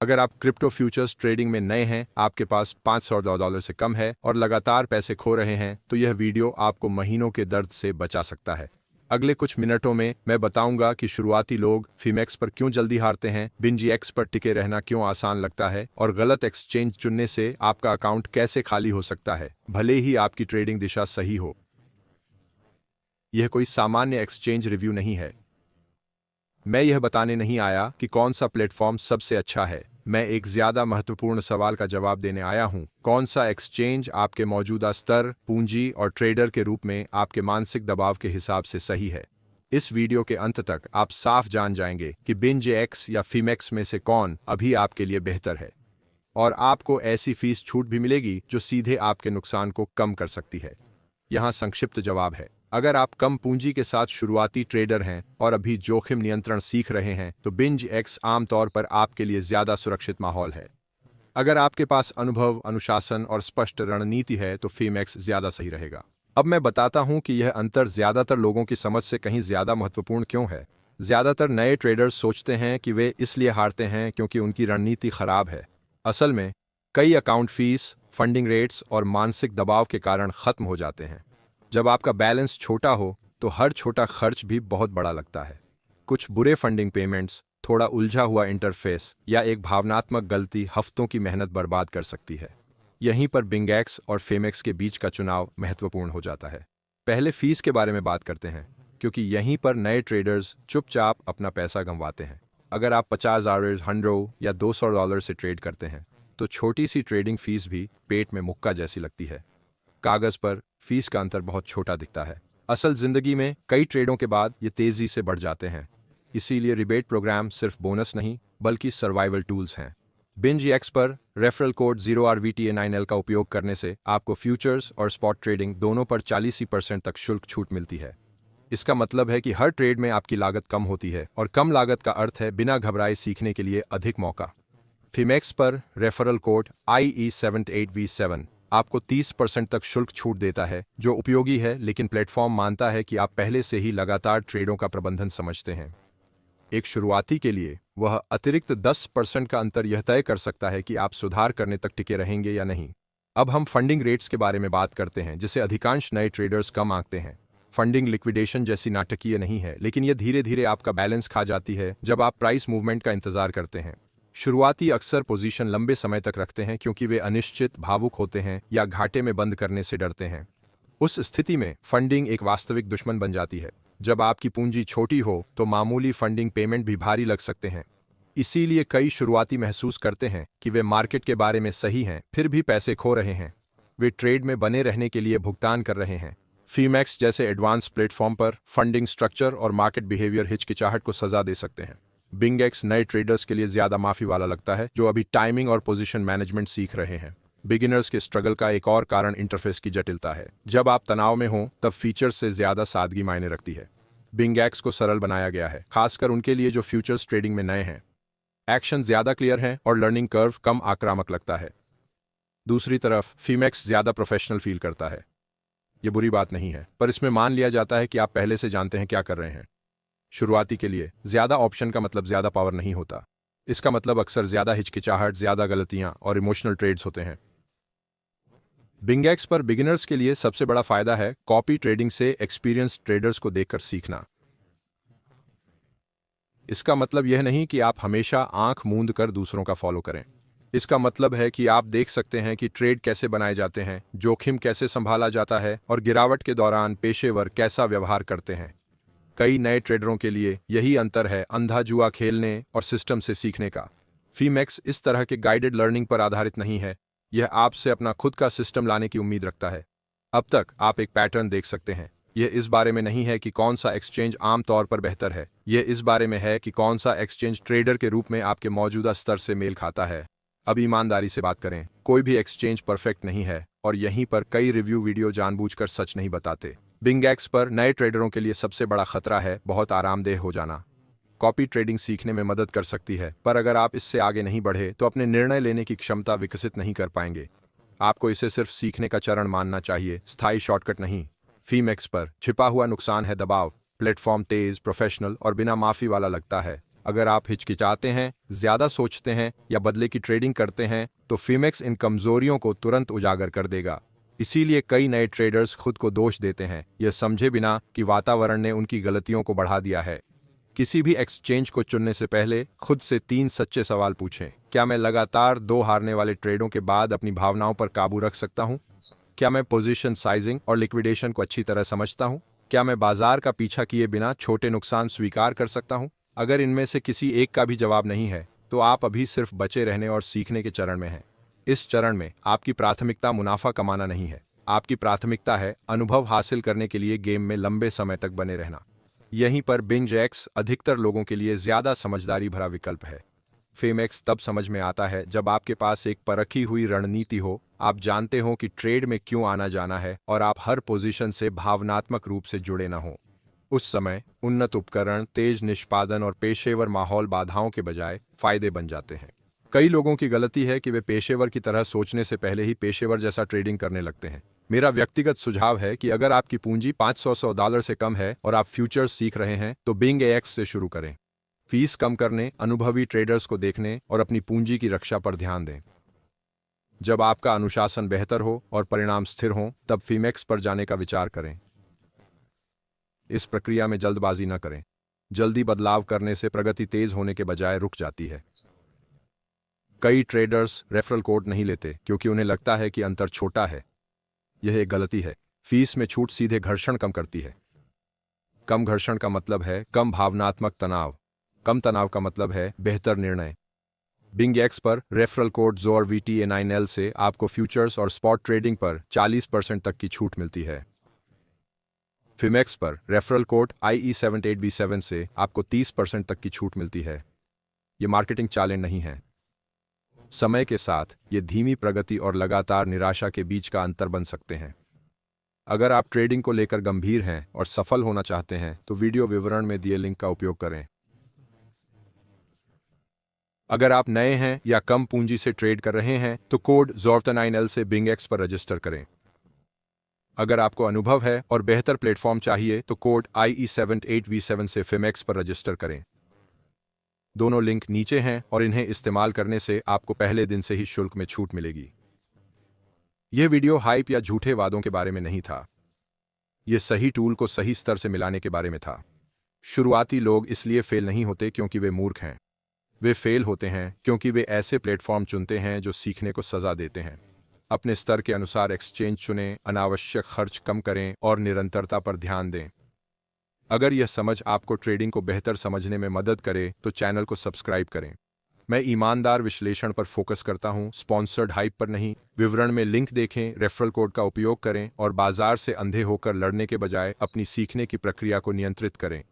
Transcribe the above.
अगर आप crypto futures trading में नए हैं, आपके पास $500 से कम है और लगातार पैसे खो रहे हैं, तो यह वीडियो आपको महीनों के दर्द से बचा सकता है। अगले कुछ मिनटों में मैं बताऊंगा कि शुरुआती लोग फीमेक्स पर क्यों जल्दी हारते हैं, बिंजीएक्स पर टिके रहना क्यों आसान लगता है और गलत एक्सचेंज चुनने से आपका अकाउंट कैसे खाली हो सकता है, भले ही आपकी ट्रेडिंग दिशा सही हो। यह कोई सामान्य एक्सचेंज रिव्यू नहीं है। मैं यह बताने नहीं आया कि कौन सा प्लेटफॉर्म सबसे अच्छा है। मैं एक ज्यादा महत्वपूर्ण सवाल का जवाब देने आया हूं। कौन सा एक्सचेंज आपके मौजूदा स्तर, पूंजी और ट्रेडर के रूप में आपके मानसिक दबाव के हिसाब से सही है। इस वीडियो के अंत तक आप साफ जान जाएंगे कि बिंजीएक्स या फीमेक्स में से कौन अभी आपके लिए बेहतर है, और आपको ऐसी फीस छूट भी मिलेगी जो सीधे आपके नुकसान को कम कर सकती है। यहाँ संक्षिप्त जवाब है। अगर आप कम पूंजी के साथ शुरुआती ट्रेडर हैं और अभी जोखिम नियंत्रण सीख रहे हैं, तो बिंजीएक्स आमतौर पर आपके लिए ज्यादा सुरक्षित माहौल है। अगर आपके पास अनुभव, अनुशासन और स्पष्ट रणनीति है, तो फीमेक्स ज्यादा सही रहेगा। अब मैं बताता हूं कि यह अंतर ज्यादातर लोगों की समझ से कहीं ज्यादा महत्वपूर्ण क्यों है। ज्यादातर नए ट्रेडर्स सोचते हैं कि वे इसलिए हारते हैं क्योंकि उनकी रणनीति खराब है। असल में कई अकाउंट फीस, फंडिंग रेट्स और मानसिक दबाव के कारण खत्म हो जाते हैं। जब आपका बैलेंस छोटा हो तो हर छोटा खर्च भी बहुत बड़ा लगता है। कुछ बुरे फंडिंग पेमेंट्स, थोड़ा उलझा हुआ इंटरफेस या एक भावनात्मक गलती हफ्तों की मेहनत बर्बाद कर सकती है। यहीं पर बिंगेक्स और फेमेक्स के बीच का चुनाव महत्वपूर्ण हो जाता है। पहले फीस के बारे में बात करते हैं, क्योंकि यहीं पर नए ट्रेडर्स चुपचाप अपना पैसा गंवाते हैं। अगर आप $50, $100 या $200 से ट्रेड करते हैं, तो छोटी सी ट्रेडिंग फीस भी पेट में मुक्का जैसी लगती है। कागज पर फीस का अंतर बहुत छोटा दिखता है। असल जिंदगी में कई ट्रेडों के बाद ये तेजी से बढ़ जाते हैं। इसीलिए रिबेट प्रोग्राम सिर्फ बोनस नहीं, बल्कि सर्वाइवल टूल्स हैं। बिंजीएक्स पर रेफरल कोड 0RVTA9L का उपयोग करने से आपको फ्यूचर्स और स्पॉट ट्रेडिंग दोनों पर 40% तक शुल्क छूट मिलती है। इसका मतलब है कि हर ट्रेड में आपकी लागत कम होती है, और कम लागत का अर्थ है बिना घबराए सीखने के लिए अधिक मौका। फीमेक्स पर रेफरल कोड IE78V7 आपको 30% तक शुल्क छूट देता है, जो उपयोगी है, लेकिन प्लेटफॉर्म मानता है कि आप पहले से ही लगातार ट्रेडों का प्रबंधन समझते हैं। एक शुरुआती के लिए वह अतिरिक्त 10% का अंतर यह तय कर सकता है कि आप सुधार करने तक टिके रहेंगे या नहीं। अब हम फंडिंग रेट्स के बारे में बात करते हैं, जिसे अधिकांश नए ट्रेडर्स कम आंकते हैं। फंडिंग लिक्विडेशन जैसी नाटकीय नहीं है, लेकिन यह धीरे धीरे आपका बैलेंस खा जाती है जब आप प्राइस मूवमेंट का इंतजार करते हैं। शुरुआती अक्सर पोजीशन लंबे समय तक रखते हैं क्योंकि वे अनिश्चित, भावुक होते हैं या घाटे में बंद करने से डरते हैं। उस स्थिति में फंडिंग एक वास्तविक दुश्मन बन जाती है। जब आपकी पूंजी छोटी हो तो मामूली फंडिंग पेमेंट भी भारी लग सकते हैं। इसीलिए कई शुरुआती महसूस करते हैं कि वे मार्केट के बारे में सही हैं, फिर भी पैसे खो रहे हैं। वे ट्रेड में बने रहने के लिए भुगतान कर रहे हैं। फीमेक्स जैसे एडवांस प्लेटफॉर्म पर फंडिंग स्ट्रक्चर और मार्केट बिहेवियर हिचकिचाहट को सजा दे सकते हैं। बिंगेक्स नए ट्रेडर्स के लिए ज्यादा माफी वाला लगता है, जो अभी टाइमिंग और पोजीशन मैनेजमेंट सीख रहे हैं। बिगिनर्स के स्ट्रगल का एक और कारण इंटरफेस की जटिलता है। जब आप तनाव में हो, तब फीचर्स से ज्यादा सादगी मायने रखती है। बिंगेक्स को सरल बनाया गया है, खासकर उनके लिए जो फ्यूचर्स ट्रेडिंग में नए हैं। एक्शन ज्यादा क्लियर है और लर्निंग कर्व कम आक्रामक लगता है। दूसरी तरफ फीमेक्स ज्यादा प्रोफेशनल फील करता है। ये बुरी बात नहीं है, पर इसमें मान लिया जाता है कि आप पहले से जानते हैं क्या कर रहे हैं। शुरुआती के लिए ज्यादा ऑप्शन का मतलब ज्यादा पावर नहीं होता। इसका मतलब अक्सर ज्यादा हिचकिचाहट, ज्यादा गलतियां और इमोशनल ट्रेड्स होते हैं। बिंगेक्स पर बिगिनर्स के लिए सबसे बड़ा फायदा है कॉपी ट्रेडिंग से एक्सपीरियंस ट्रेडर्स को देखकर सीखना। इसका मतलब यह नहीं कि आप हमेशा आंख मूंद कर दूसरों का फॉलो करें। इसका मतलब है कि आप देख सकते हैं कि ट्रेड कैसे बनाए जाते हैं, जोखिम कैसे संभाला जाता है और गिरावट के दौरान पेशेवर कैसा व्यवहार करते हैं। कई नए ट्रेडरों के लिए यही अंतर है अंधा जुआ खेलने और सिस्टम से सीखने का। फीमेक्स इस तरह के गाइडेड लर्निंग पर आधारित नहीं है। यह आपसे अपना खुद का सिस्टम लाने की उम्मीद रखता है। अब तक आप एक पैटर्न देख सकते हैं। यह इस बारे में नहीं है कि कौन सा एक्सचेंज आम तौर पर बेहतर है। यह इस बारे में है कि कौन सा एक्सचेंज ट्रेडर के रूप में आपके मौजूदा स्तर से मेल खाता है। अब ईमानदारी से बात करें, कोई भी एक्सचेंज परफेक्ट नहीं है, और यहीं पर कई रिव्यू वीडियो जानबूझकर सच नहीं बताते। बिंगेक्स पर नए ट्रेडरों के लिए सबसे बड़ा खतरा है बहुत आरामदेह हो जाना। कॉपी ट्रेडिंग सीखने में मदद कर सकती है, पर अगर आप इससे आगे नहीं बढ़े तो अपने निर्णय लेने की क्षमता विकसित नहीं कर पाएंगे। आपको इसे सिर्फ सीखने का चरण मानना चाहिए, स्थायी शॉर्टकट नहीं। फीमेक्स पर छिपा हुआ नुकसान है दबाव। प्लेटफॉर्म तेज, प्रोफेशनल और बिना माफी वाला लगता है, अगर आप हिचकिचाते हैं, ज्यादा सोचते हैं या बदले की ट्रेडिंग करते हैं तो फीमेक्स इन कमजोरियों को तुरंत उजागर कर देगा। इसीलिए कई नए ट्रेडर्स खुद को दोष देते हैं, यह समझे बिना कि वातावरण ने उनकी गलतियों को बढ़ा दिया है। किसी भी एक्सचेंज को चुनने से पहले खुद से 3 सच्चे सवाल पूछें। क्या मैं लगातार 2 हारने वाले ट्रेडों के बाद अपनी भावनाओं पर काबू रख सकता हूं? क्या मैं पोजीशन साइजिंग और लिक्विडेशन को अच्छी तरह समझता हूं? क्या मैं बाजार का पीछा किए बिना छोटे नुकसान स्वीकार कर सकता हूं? अगर इनमें से किसी एक का भी जवाब नहीं है तो आप अभी सिर्फ बचे रहने और सीखने के चरण में हैं। इस चरण में आपकी प्राथमिकता मुनाफा कमाना नहीं है, आपकी प्राथमिकता है अनुभव हासिल करने के लिए गेम में लंबे समय तक बने रहना। यहीं पर बिंग-एक्स अधिकतर लोगों के लिए ज्यादा समझदारी भरा विकल्प है। फेमेक्स तब समझ में आता है जब आपके पास एक परखी हुई रणनीति हो, आप जानते हो कि ट्रेड में क्यों आना जाना है और आप हर पोजीशन से भावनात्मक रूप से जुड़े न हो। उस समय उन्नत उपकरण, तेज निष्पादन और पेशेवर माहौल बाधाओं के बजाय फायदे बन जाते हैं। कई लोगों की गलती है कि वे पेशेवर की तरह सोचने से पहले ही पेशेवर जैसा ट्रेडिंग करने लगते हैं। मेरा व्यक्तिगत सुझाव है कि अगर आपकी पूंजी $500 से कम है और आप फ्यूचर्स सीख रहे हैं तो बिंग-एक्स से शुरू करें। फीस कम करने, अनुभवी ट्रेडर्स को देखने और अपनी पूंजी की रक्षा पर ध्यान दें। जब आपका अनुशासन बेहतर हो और परिणाम स्थिर हों, तब फीमेक्स पर जाने का विचार करें। इस प्रक्रिया में जल्दबाजी न करें। जल्दी बदलाव करने से प्रगति तेज होने के बजाय रुक जाती है। कई ट्रेडर्स रेफरल कोड नहीं लेते क्योंकि उन्हें लगता है कि अंतर छोटा है। यह एक गलती है। फीस में छूट सीधे घर्षण कम करती है। कम घर्षण का मतलब है कम भावनात्मक तनाव। कम तनाव का मतलब है बेहतर निर्णय। बिंग-एक्स पर रेफरल कोड ZORVTA9L से आपको फ्यूचर्स और स्पॉट ट्रेडिंग पर 40% तक की छूट मिलती है। फीमेक्स पर रेफरल कोड IE78B7 से आपको 30% तक की छूट मिलती है। ये मार्केटिंग चालें नहीं हैं। समय के साथ ये धीमी प्रगति और लगातार निराशा के बीच का अंतर बन सकते हैं। अगर आप ट्रेडिंग को लेकर गंभीर हैं और सफल होना चाहते हैं तो वीडियो विवरण में दिए लिंक का उपयोग करें। अगर आप नए हैं या कम पूंजी से ट्रेड कर रहे हैं तो कोड ZORVTA9L से बिंग-एक्स पर रजिस्टर करें। अगर आपको अनुभव है और बेहतर प्लेटफॉर्म चाहिए तो कोड IE78V7 से फीमेक्स पर रजिस्टर करें। दोनों लिंक नीचे हैं और इन्हें इस्तेमाल करने से आपको पहले दिन से ही शुल्क में छूट मिलेगी। यह वीडियो हाइप या झूठे वादों के बारे में नहीं था। यह सही टूल को सही स्तर से मिलाने के बारे में था। शुरुआती लोग इसलिए फेल नहीं होते क्योंकि वे मूर्ख हैं। वे फेल होते हैं क्योंकि वे ऐसे प्लेटफॉर्म चुनते हैं जो सीखने को सजा देते हैं। अपने स्तर के अनुसार एक्सचेंज चुनें, अनावश्यक खर्च कम करें और निरंतरता पर ध्यान दें। अगर यह समझ आपको ट्रेडिंग को बेहतर समझने में मदद करे तो चैनल को सब्सक्राइब करें। मैं ईमानदार विश्लेषण पर फोकस करता हूं, स्पॉन्सर्ड हाइप पर नहीं। विवरण में लिंक देखें, रेफरल कोड का उपयोग करें और बाजार से अंधे होकर लड़ने के बजाय अपनी सीखने की प्रक्रिया को नियंत्रित करें।